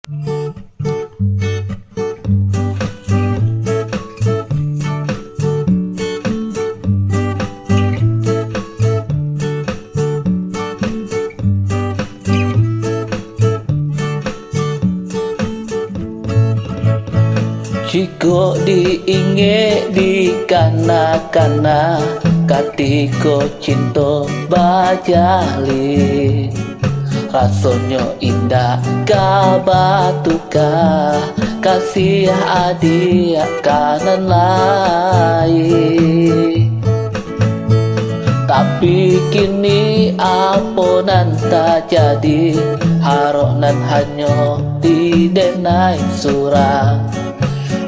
Jiko diinge di kana-kana katiko cinta bajali rasonyo indah kabatuka kasih adia kanan lain. Tapi kini aponan tak jadi haronan hanyo di denai surang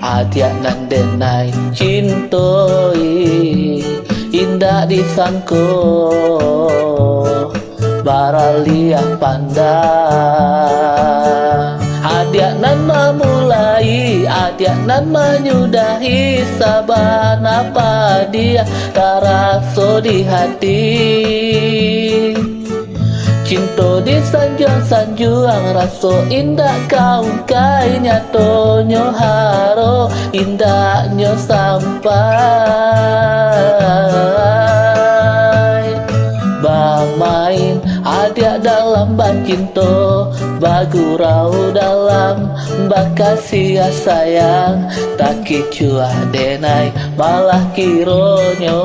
adia nan denai cintoi indah disangko baralia pandang adia nan memulai adia nan menyudahi sabana apa dia taraso di hati cinta di sanjuang raso indah kau kai nyatonyo haro indahnya sampai bamain adia dalam bacinto bagurau dalam bakasih sayang tak kicuah denai malah kironyo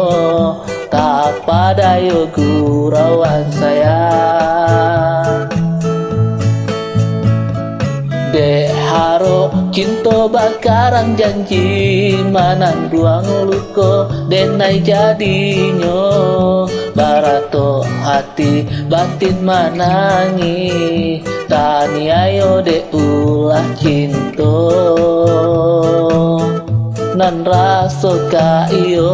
tak padayo gurauan sayang dek haro cinta bakarang janji manang duang luko denai jadinyo barato hati batin manangi tani ayo de ulah cinta nan raso ka iyo.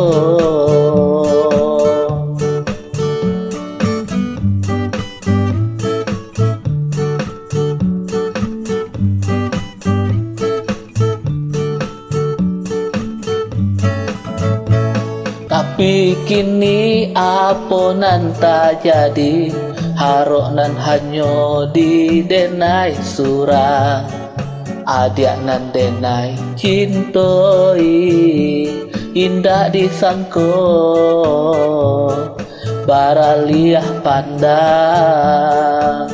Tapi kini aponan tak jadi haronan hanyo di denai surang adia nan denai cintoi indah disangko baraliah pandang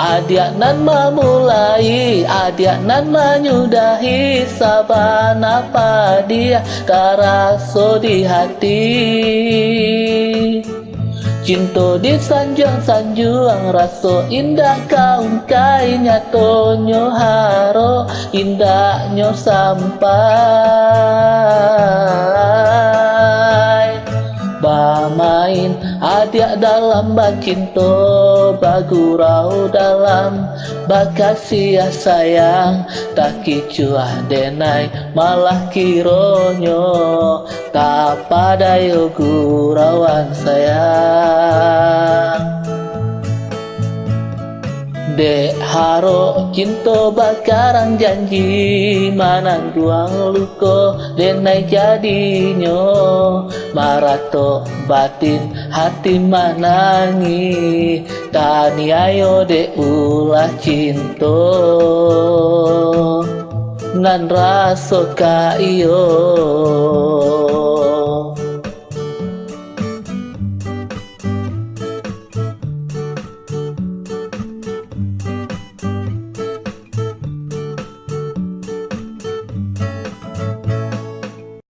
adia nan memulai adia nan menyudahi sabana apa dia karaso di hati cinta di sanjuang raso indah kaum kai nyatonyo haro indahnya sampai bamain adia dalam bacinto bagurau dalam bakasih sayang tak kicuah denai malah kironyo tak padayo gurauan sayang dek haro cinta bakarang janji manang duang luko denai jadinyo marato batin hati manangi tani ayo de ulah cinta nan raso ka iyo.